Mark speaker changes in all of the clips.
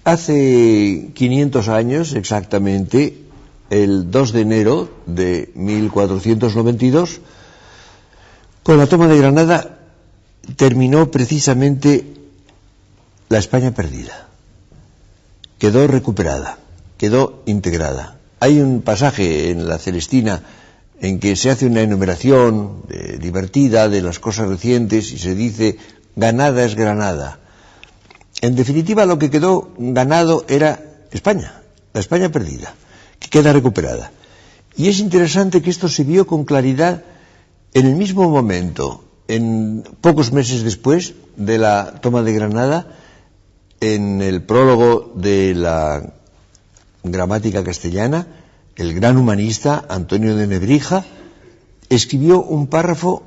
Speaker 1: Hace 500 años exactamente, el 2 de enero de 1492, con la toma de Granada, terminó precisamente la España perdida. Quedó recuperada, quedó integrada. Hay un pasaje en la Celestina en que se hace una enumeración divertida de las cosas recientes y se dice: ganada es Granada. En definitiva, lo que quedó ganado era España, la España perdida, que queda recuperada. Y es interesante que esto se vio con claridad en el mismo momento, en pocos meses después de la toma de Granada, en el prólogo de la gramática castellana, el gran humanista Antonio de Nebrija escribió un párrafo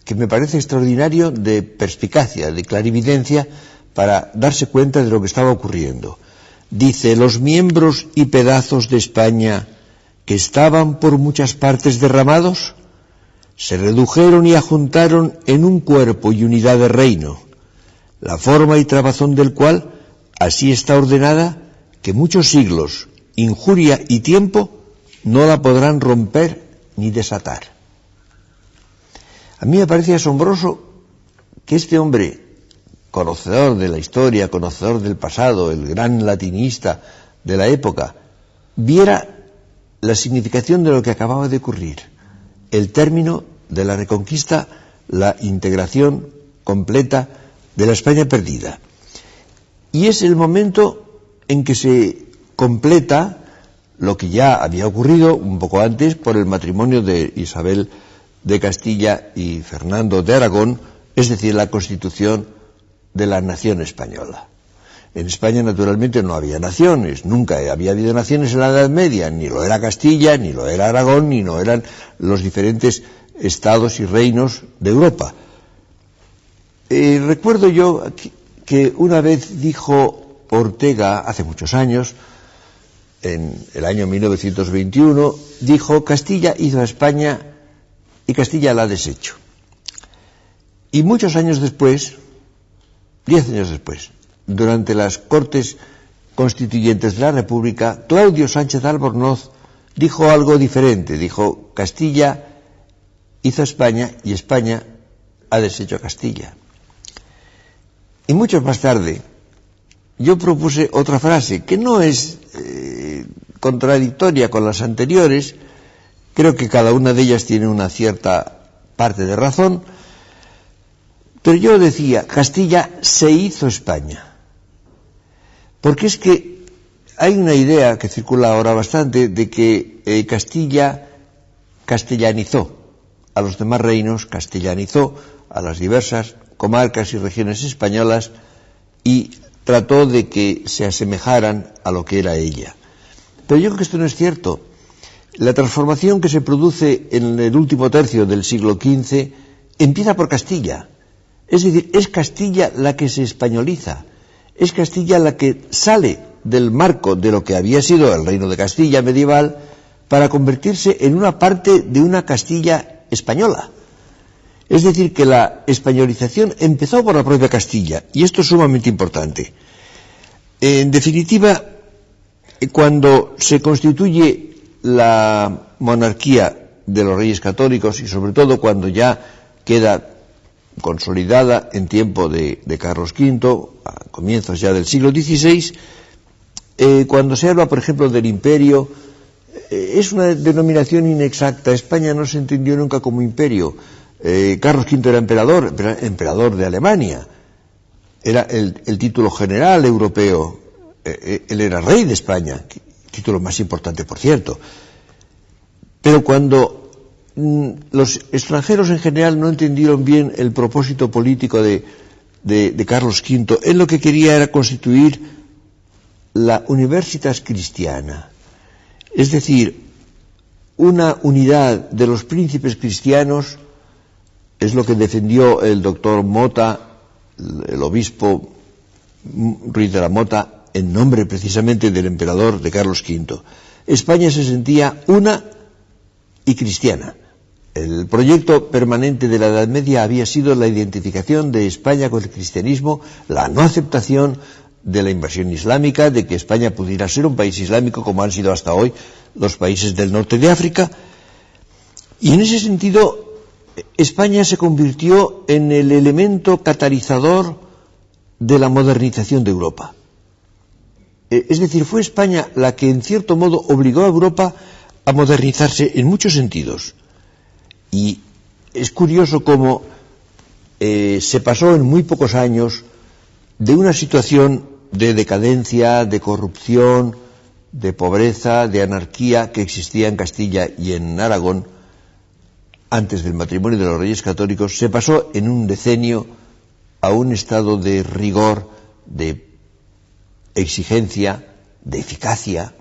Speaker 1: que me parece extraordinario de perspicacia, de clarividencia, para darse cuenta de lo que estaba ocurriendo. Dice: los miembros y pedazos de España que estaban por muchas partes derramados se redujeron y ajuntaron en un cuerpo y unidad de reino, la forma y trabazón del cual así está ordenada que muchos siglos, injuria y tiempo no la podrán romper ni desatar. A mí me parece asombroso que este hombre, conocedor de la historia, conocedor del pasado, el gran latinista de la época, viera la significación de lo que acababa de ocurrir, el término de la reconquista, la integración completa de la España perdida. Y es el momento en que se completa lo que ya había ocurrido un poco antes por el matrimonio de Isabel de Castilla y Fernando de Aragón, es decir, la constitución de la nación española. En España, naturalmente, no había naciones, nunca había habido naciones en la Edad Media, ni lo era Castilla, ni lo era Aragón, ni lo eran los diferentes estados y reinos de Europa. Recuerdo yo que una vez dijo Ortega, hace muchos años, en el año 1921, dijo: Castilla hizo a España y Castilla la ha deshecho. Y muchos años después, 10 años después, durante las Cortes Constituyentes de la República, Claudio Sánchez Albornoz dijo algo diferente. Dijo: Castilla hizo a España y España ha deshecho a Castilla. Y mucho más tarde, yo propuse otra frase que no es contradictoria con las anteriores. Creo que cada una de ellas tiene una cierta parte de razón. Pero yo decía: Castilla se hizo España. Porque es que hay una idea que circula ahora bastante de que Castilla castellanizó a los demás reinos, castellanizó a las diversas comarcas y regiones españolas y trató de que se asemejaran a lo que era ella. Pero yo creo que esto no es cierto. La transformación que se produce en el último tercio del siglo XV empieza por Castilla. Es decir, es Castilla la que se españoliza, es Castilla la que sale del marco de lo que había sido el reino de Castilla medieval para convertirse en una parte de una Castilla española. Es decir, que la españolización empezó por la propia Castilla, y esto es sumamente importante. En definitiva, cuando se constituye la monarquía de los Reyes Católicos, y sobre todo cuando ya queda consolidada en tiempo de Carlos V, a comienzos ya del siglo XVI, cuando se habla, por ejemplo, del imperio, es una denominación inexacta. España no se entendió nunca como imperio. Carlos V era emperador de Alemania, era el título general europeo, él era rey de España, título más importante, por cierto. Pero cuando los extranjeros en general no entendieron bien el propósito político de Carlos V, él lo que quería era constituir la Universitas Christiana, es decir, una unidad de los príncipes cristianos. Es lo que defendió el doctor Mota, el obispo Ruiz de la Mota, en nombre precisamente del emperador de Carlos V. España se sentía una y cristiana. El proyecto permanente de la Edad Media había sido la identificación de España con el cristianismo, la no aceptación de la invasión islámica, de que España pudiera ser un país islámico como han sido hasta hoy los países del norte de África. Y en ese sentido, España se convirtió en el elemento catalizador de la modernización de Europa. Es decir, fue España la que en cierto modo obligó a Europa a modernizarse en muchos sentidos. Y es curioso cómo se pasó en muy pocos años de una situación de decadencia, de corrupción, de pobreza, de anarquía que existía en Castilla y en Aragón antes del matrimonio de los Reyes Católicos, se pasó en un decenio a un estado de rigor, de exigencia, de eficacia,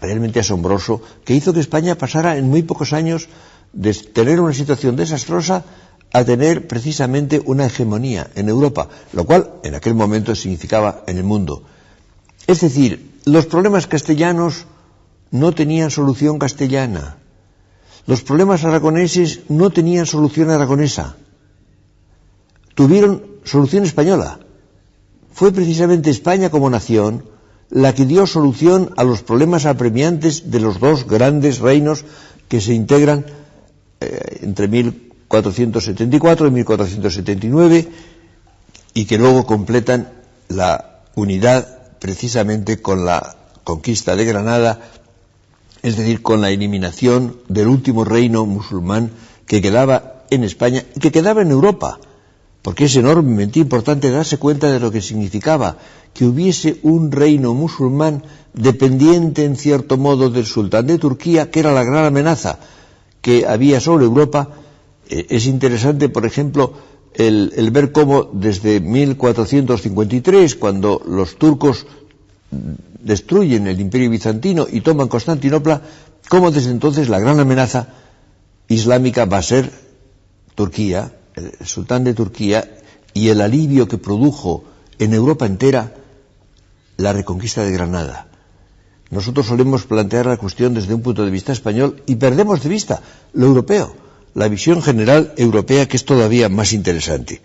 Speaker 1: realmente asombroso, que hizo que España pasara en muy pocos años de tener una situación desastrosa a tener precisamente una hegemonía en Europa, lo cual en aquel momento significaba en el mundo. Es decir, los problemas castellanos no tenían solución castellana, los problemas aragoneses no tenían solución aragonesa, tuvieron solución española. Fue precisamente España como nación la que dio solución a los problemas apremiantes de los dos grandes reinos que se integran entre 1474 y 1479 y que luego completan la unidad precisamente con la conquista de Granada, es decir, con la eliminación del último reino musulmán que quedaba en España y que quedaba en Europa, porque es enormemente importante darse cuenta de lo que significaba que hubiese un reino musulmán dependiente en cierto modo del sultán de Turquía, que era la gran amenaza que había sobre Europa. Es interesante, por ejemplo, el ver cómo desde 1453, cuando los turcos destruyen el imperio bizantino y toman Constantinopla, cómo desde entonces la gran amenaza islámica va a ser Turquía, el sultán de Turquía, y el alivio que produjo en Europa entera la reconquista de Granada. Nosotros solemos plantear la cuestión desde un punto de vista español y perdemos de vista lo europeo, la visión general europea, que es todavía más interesante.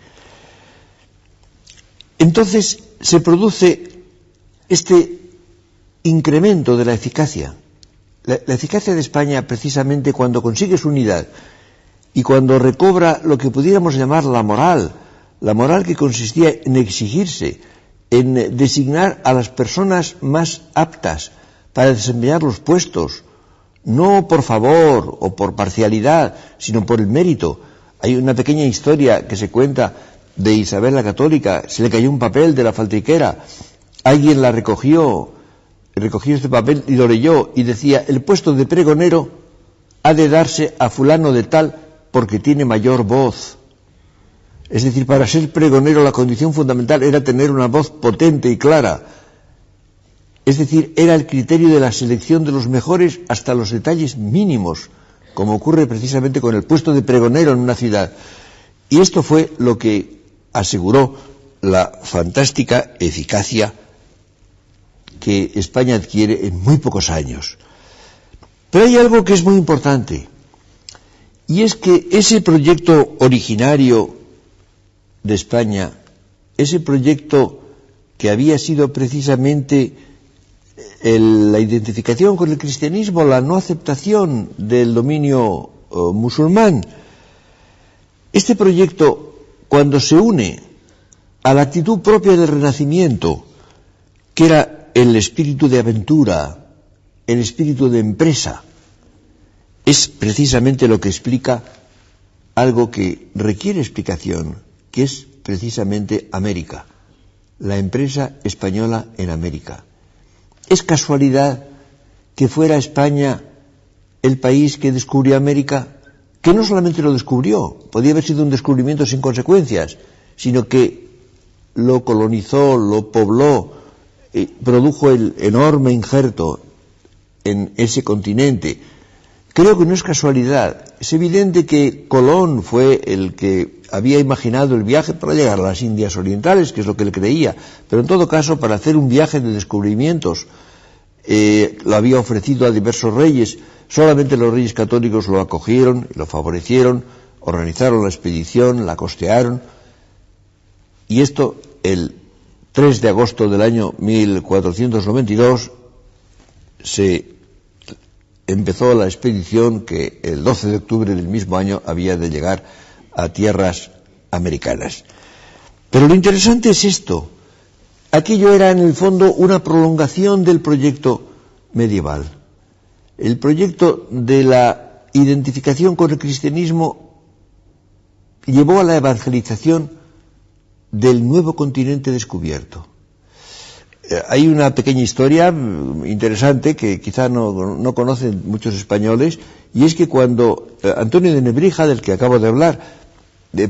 Speaker 1: Entonces se produce este incremento de la eficacia. La eficacia de España, precisamente cuando consigue su unidad y cuando recobra lo que pudiéramos llamar la moral que consistía en exigirse, en designar a las personas más aptas para desempeñar los puestos, no por favor o por parcialidad, sino por el mérito. Hay una pequeña historia que se cuenta de Isabel la Católica. Se le cayó un papel de la faltriquera, alguien la recogió este papel y lo leyó y decía: el puesto de pregonero ha de darse a fulano de tal porque tiene mayor voz. Es decir, para ser pregonero la condición fundamental era tener una voz potente y clara. Es decir, era el criterio de la selección de los mejores hasta los detalles mínimos, como ocurre precisamente con el puesto de pregonero en una ciudad. Y esto fue lo que aseguró la fantástica eficacia que España adquiere en muy pocos años. Pero hay algo que es muy importante, y es que ese proyecto originario de España, ese proyecto que había sido precisamente la identificación con el cristianismo, la no aceptación del dominio musulmán, este proyecto, cuando se une a la actitud propia del Renacimiento, que era el espíritu de aventura, el espíritu de empresa, es precisamente lo que explica algo que requiere explicación, que es precisamente América, la empresa española en América. ¿Es casualidad que fuera España el país que descubrió América? Que no solamente lo descubrió, podía haber sido un descubrimiento sin consecuencias, sino que lo colonizó, lo pobló, produjo el enorme injerto en ese continente. Creo que no es casualidad. Es evidente que Colón fue el que había imaginado el viaje para llegar a las Indias Orientales, que es lo que él creía, pero en todo caso para hacer un viaje de descubrimientos lo había ofrecido a diversos reyes. Solamente los reyes católicos lo acogieron, lo favorecieron, organizaron la expedición, la costearon, y esto el 3 de agosto del año 1492 se empezó la expedición que el 12 de octubre del mismo año había de llegar a tierras americanas. Pero lo interesante es esto. Aquello era en el fondo una prolongación del proyecto medieval. El proyecto de la identificación con el cristianismo llevó a la evangelización del nuevo continente descubierto. Hay una pequeña historia interesante que quizá no conocen muchos españoles, y es que cuando Antonio de Nebrija, del que acabo de hablar,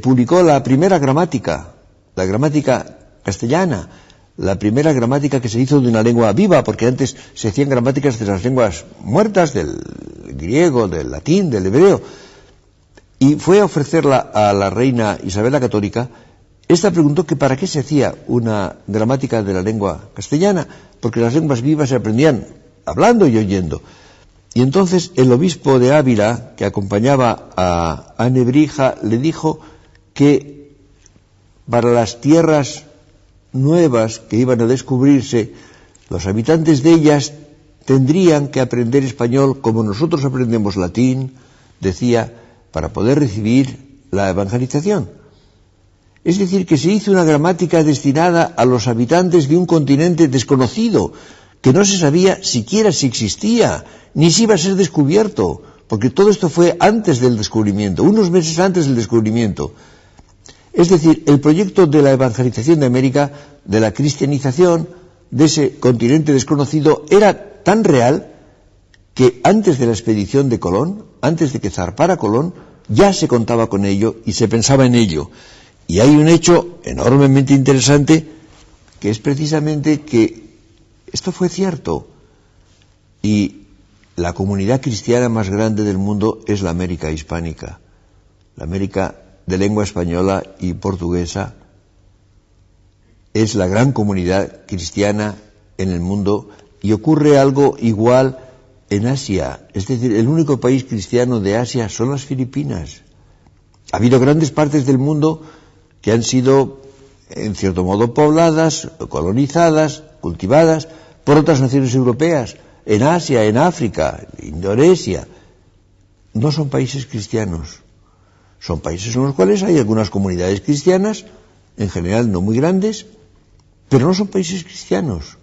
Speaker 1: publicó la primera gramática, la gramática castellana, la primera gramática que se hizo de una lengua viva, porque antes se hacían gramáticas de las lenguas muertas, del griego, del latín, del hebreo, y fue a ofrecerla a la reina Isabel la Católica. Esta preguntó que para qué se hacía una gramática de la lengua castellana, porque las lenguas vivas se aprendían hablando y oyendo. Y entonces el obispo de Ávila, que acompañaba a Nebrija, le dijo que para las tierras nuevas que iban a descubrirse, los habitantes de ellas tendrían que aprender español como nosotros aprendemos latín, decía, para poder recibir la evangelización. Es decir, que se hizo una gramática destinada a los habitantes de un continente desconocido, que no se sabía siquiera si existía, ni si iba a ser descubierto, porque todo esto fue antes del descubrimiento, unos meses antes del descubrimiento. Es decir, el proyecto de la evangelización de América, de la cristianización de ese continente desconocido, era tan real que antes de la expedición de Colón, antes de que zarpara Colón, ya se contaba con ello y se pensaba en ello. Y hay un hecho enormemente interesante, que es precisamente que esto fue cierto. Y la comunidad cristiana más grande del mundo es la América hispánica, la América de lengua española y portuguesa. Es la gran comunidad cristiana en el mundo, y ocurre algo igual en Asia. Es decir, el único país cristiano de Asia son las Filipinas. Ha habido grandes partes del mundo que han sido, en cierto modo, pobladas, colonizadas, cultivadas por otras naciones europeas, en Asia, en África, Indonesia. No son países cristianos. Son países en los cuales hay algunas comunidades cristianas, en general no muy grandes, pero no son países cristianos.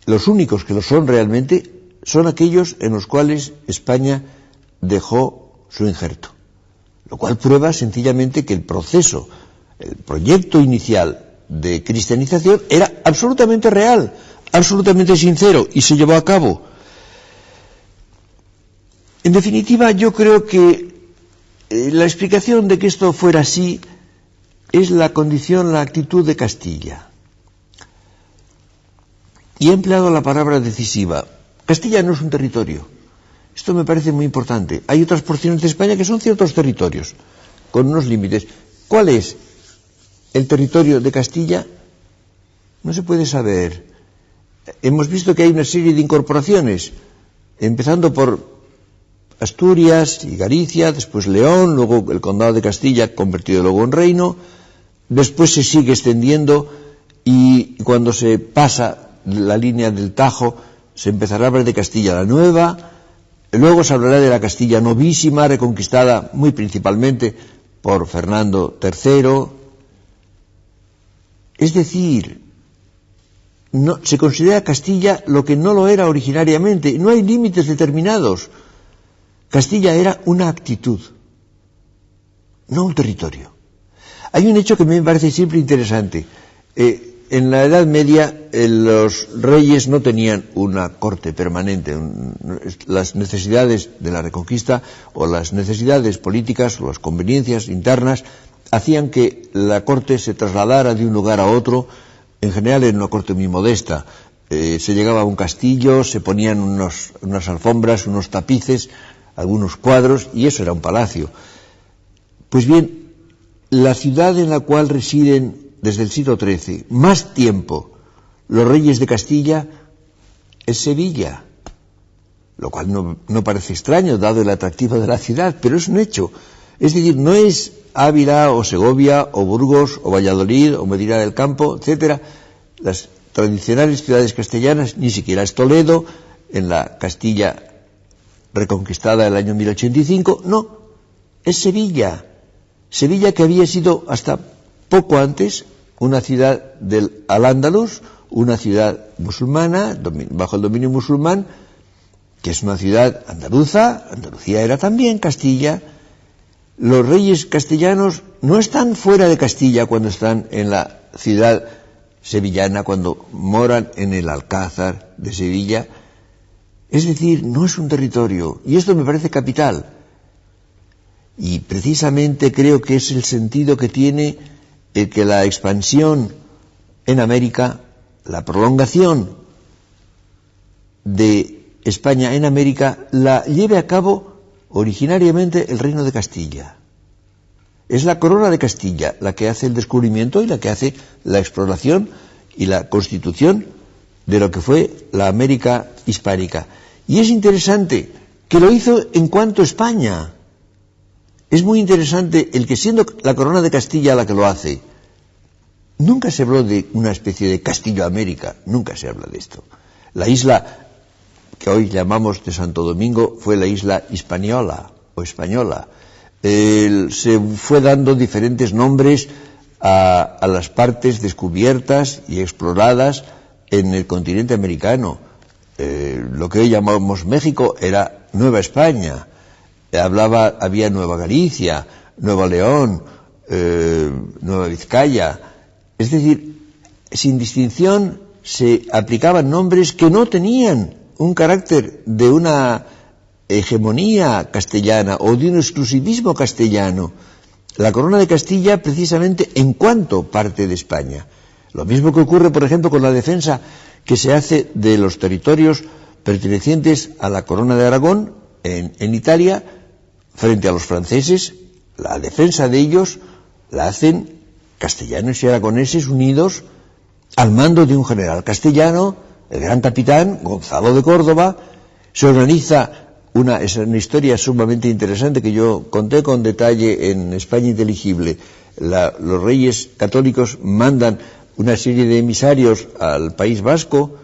Speaker 1: Los únicos que lo son realmente son aquellos en los cuales España dejó su injerto. Lo cual prueba sencillamente que el proceso, el proyecto inicial de cristianización era absolutamente real, absolutamente sincero, y se llevó a cabo. En definitiva, yo creo que la explicación de que esto fuera así es la condición, la actitud de Castilla. Y he empleado la palabra decisiva. Castilla no es un territorio. Esto me parece muy importante. Hay otras porciones de España que son ciertos territorios, con unos límites. ¿Cuál es el territorio de Castilla? No se puede saber. Hemos visto que hay una serie de incorporaciones, empezando por Asturias y Galicia, después León, luego el condado de Castilla, convertido luego en reino, después se sigue extendiendo, y cuando se pasa la línea del Tajo, se empezará a hablar de Castilla la Nueva. Luego se hablará de la Castilla Novísima, reconquistada muy principalmente por Fernando III. Es decir, no, se considera Castilla lo que no lo era originariamente. No hay límites determinados. Castilla era una actitud, no un territorio. Hay un hecho que me parece siempre interesante. En la Edad Media los reyes no tenían una corte permanente. Las necesidades de la reconquista o las necesidades políticas o las conveniencias internas hacían que la corte se trasladara de un lugar a otro. En general era una corte muy modesta. Se llegaba a un castillo, se ponían unas alfombras, unos tapices, algunos cuadros, y eso era un palacio. Pues bien, la ciudad en la cual residen desde el siglo XIII más tiempo los reyes de Castilla es Sevilla, lo cual no parece extraño dado el atractivo de la ciudad, pero es un hecho. Es decir, no es Ávila o Segovia o Burgos o Valladolid o Medina del Campo, etcétera, las tradicionales ciudades castellanas, ni siquiera es Toledo, en la Castilla reconquistada en el año 1085, no, es Sevilla. Sevilla, que había sido hasta poco antes una ciudad del Al-Ándalus, una ciudad musulmana, bajo el dominio musulmán, que es una ciudad andaluza. Andalucía era también Castilla. Los reyes castellanos no están fuera de Castilla cuando están en la ciudad sevillana, cuando moran en el Alcázar de Sevilla. Es decir, no es un territorio, y esto me parece capital. Y precisamente creo que es el sentido que tiene el que la expansión en América, la prolongación de España en América, la lleve a cabo originariamente el Reino de Castilla. Es la corona de Castilla la que hace el descubrimiento y la que hace la exploración y la constitución de lo que fue la América hispánica. Y es interesante que lo hizo en cuanto a España. Es muy interesante el que, siendo la corona de Castilla la que lo hace, nunca se habló de una especie de Castillo-América, nunca se habla de esto. La isla que hoy llamamos de Santo Domingo fue la isla Hispaniola o Española. Se fue dando diferentes nombres a las partes descubiertas y exploradas en el continente americano. Lo que hoy llamamos México era Nueva España. Había Nueva Galicia, Nueva León, Nueva Vizcaya. Es decir, sin distinción se aplicaban nombres que no tenían un carácter de una hegemonía castellana o de un exclusivismo castellano. La corona de Castilla, precisamente, en cuanto parte de España. Lo mismo que ocurre, por ejemplo, con la defensa que se hace de los territorios pertenecientes a la corona de Aragón en Italia frente a los franceses. La defensa de ellos la hacen castellanos y aragoneses unidos al mando de un general castellano, el gran capitán Gonzalo de Córdoba. Se organiza es una historia sumamente interesante que yo conté con detalle en España Inteligible. Los reyes católicos mandan una serie de emisarios al País Vasco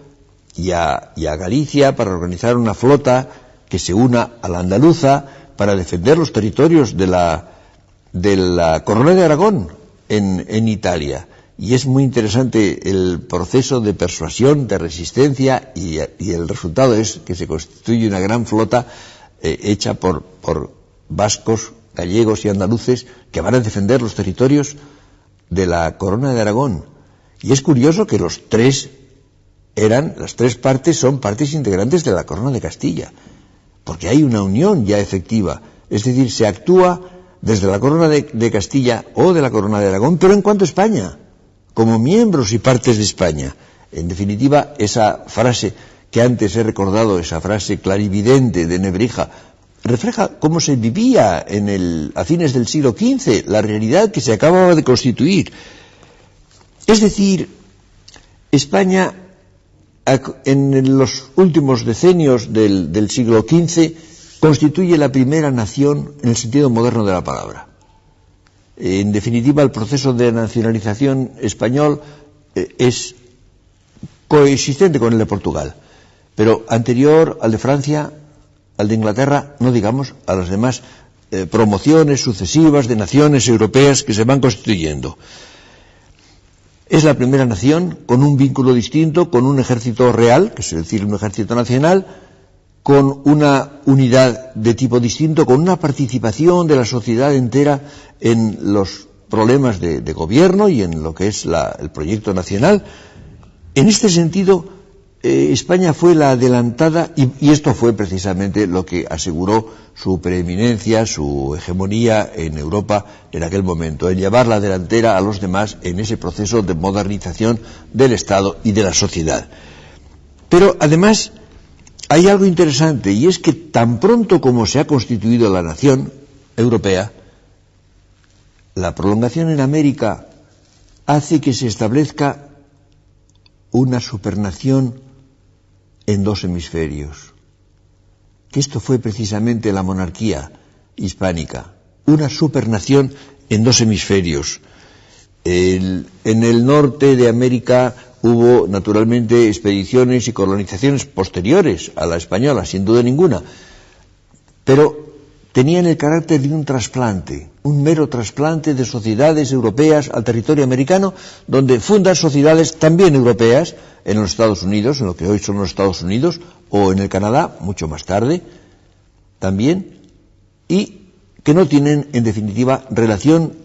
Speaker 1: y a Galicia para organizar una flota que se una a la andaluza para defender los territorios de la corona de Aragón en Italia. Y es muy interesante el proceso de persuasión, de resistencia, y el resultado es que se constituye una gran flota hecha por vascos, gallegos y andaluces que van a defender los territorios de la corona de Aragón. Y es curioso que las tres partes son partes integrantes de la corona de Castilla, porque hay una unión ya efectiva. Es decir, se actúa desde la corona de Castilla o de la corona de Aragón, pero en cuanto a España, como miembros y partes de España. En definitiva, esa frase que antes he recordado, esa frase clarividente de Nebrija, refleja cómo se vivía a fines del siglo XV, la realidad que se acababa de constituir. Es decir, España, en los últimos decenios del siglo XV, constituye la primera nación en el sentido moderno de la palabra. En definitiva, el proceso de nacionalización español es coexistente con el de Portugal, pero anterior al de Francia, al de Inglaterra, no digamos a las demás promociones sucesivas de naciones europeas que se van constituyendo. Es la primera nación con un vínculo distinto, con un ejército real, que es decir, un ejército nacional, con una unidad de tipo distinto, con una participación de la sociedad entera en los problemas de gobierno y en lo que es el proyecto nacional. En este sentido, España fue la adelantada y esto fue precisamente lo que aseguró su preeminencia, su hegemonía en Europa en aquel momento, en llevar la delantera a los demás en ese proceso de modernización del Estado y de la sociedad. Pero además hay algo interesante, y es que tan pronto como se ha constituido la nación europea, la prolongación en América hace que se establezca una supernación en dos hemisferios. Que esto fue precisamente la monarquía hispánica, una supernación en dos hemisferios. En el norte de América hubo naturalmente expediciones y colonizaciones posteriores a la española, sin duda ninguna, pero tenían el carácter de un trasplante, un mero trasplante de sociedades europeas al territorio americano, donde fundan sociedades también europeas en los Estados Unidos, en lo que hoy son los Estados Unidos, o en el Canadá, mucho más tarde, también, y que no tienen, en definitiva, relación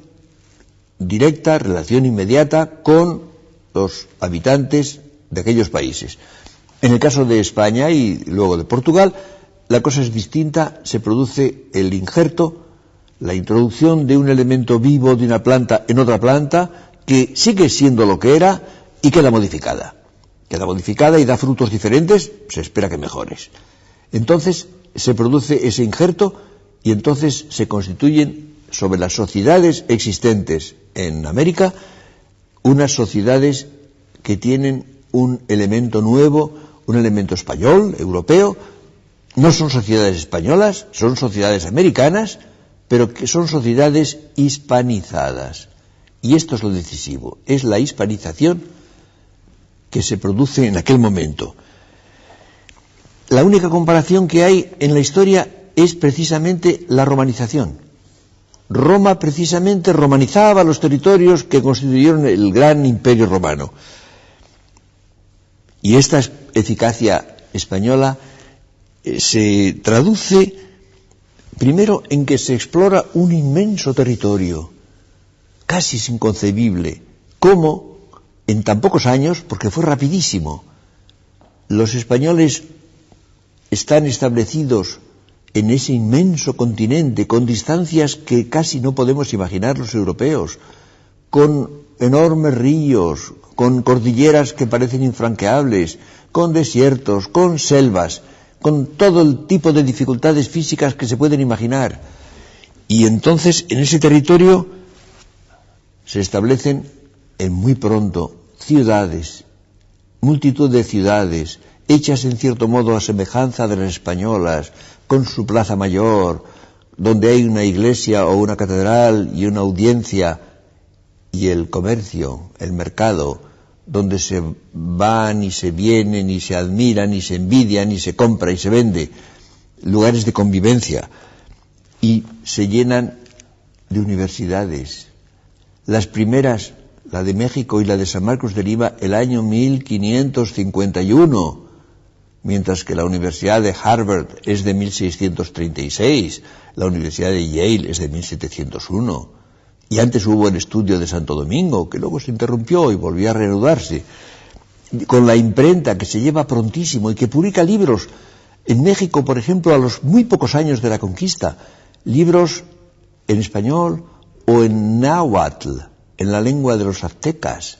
Speaker 1: directa, relación inmediata con los habitantes de aquellos países. En el caso de España y luego de Portugal, la cosa es distinta, se produce el injerto, la introducción de un elemento vivo de una planta en otra planta que sigue siendo lo que era y queda modificada. Queda modificada y da frutos diferentes, se espera que mejores. Entonces se produce ese injerto y entonces se constituyen sobre las sociedades existentes en América unas sociedades que tienen un elemento nuevo, un elemento español, europeo. No son sociedades españolas, son sociedades americanas, pero que son sociedades hispanizadas. Y esto es lo decisivo, es la hispanización que se produce en aquel momento. La única comparación que hay en la historia es precisamente la romanización. Roma precisamente romanizaba los territorios que constituyeron el gran imperio romano. Y esta eficacia española se traduce primero en que se explora un inmenso territorio, casi inconcebible, cómo en tan pocos años, porque fue rapidísimo, los españoles están establecidos en ese inmenso continente, con distancias que casi no podemos imaginar los europeos, con enormes ríos, con cordilleras que parecen infranqueables, con desiertos, con selvas, con todo el tipo de dificultades físicas que se pueden imaginar. Y entonces en ese territorio se establecen en muy pronto ciudades, multitud de ciudades, hechas en cierto modo a semejanza de las españolas, con su plaza mayor, donde hay una iglesia o una catedral y una audiencia, y el comercio, el mercado, donde se van y se vienen y se admiran y se envidian y se compra y se vende, lugares de convivencia, y se llenan de universidades. Las primeras, la de México y la de San Marcos de Lima, el año 1551, mientras que la Universidad de Harvard es de 1636, la Universidad de Yale es de 1701, y antes hubo el estudio de Santo Domingo, que luego se interrumpió y volvió a reanudarse, con la imprenta que se lleva prontísimo y que publica libros. En México, por ejemplo, a los muy pocos años de la conquista, libros en español o en náhuatl, en la lengua de los aztecas,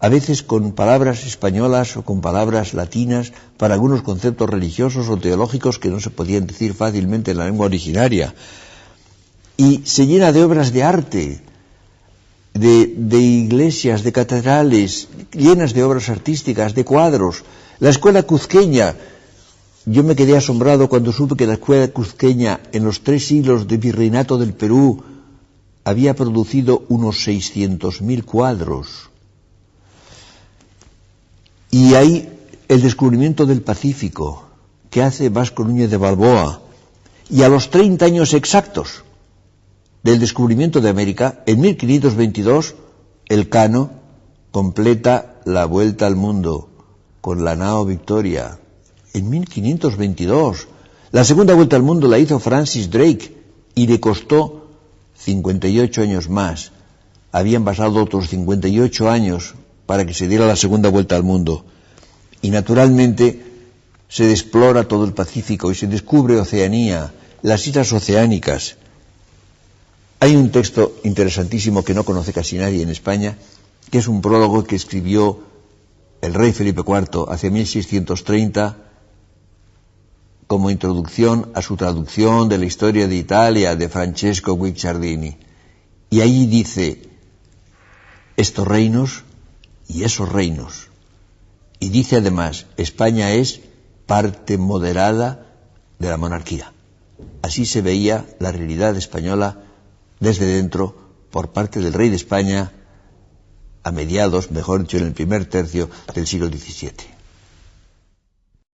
Speaker 1: a veces con palabras españolas o con palabras latinas para algunos conceptos religiosos o teológicos que no se podían decir fácilmente en la lengua originaria. Y se llena de obras de arte, de iglesias, de catedrales, llenas de obras artísticas, de cuadros. La escuela cuzqueña, yo me quedé asombrado cuando supe que la escuela cuzqueña en los 3 siglos de virreinato del Perú había producido unos 600.000 cuadros. Y hay el descubrimiento del Pacífico, que hace Vasco Núñez de Balboa, y a los 30 años exactos del descubrimiento de América, en 1522, Elcano completa la vuelta al mundo con la nao Victoria. En 1522, la segunda vuelta al mundo la hizo Francis Drake y le costó 58 años más. Habían pasado otros 58 años para que se diera la segunda vuelta al mundo. Y naturalmente se explora todo el Pacífico y se descubre Oceanía, las islas oceánicas. Hay un texto interesantísimo que no conoce casi nadie en España, que es un prólogo que escribió el rey Felipe IV hacia 1630 como introducción a su traducción de la historia de Italia de Francesco Guicciardini. Y allí dice, estos reinos y esos reinos. Y dice además, España es parte moderada de la monarquía. Así se veía la realidad española desde dentro por parte del rey de España a mediados, mejor dicho, en el primer tercio del siglo XVII.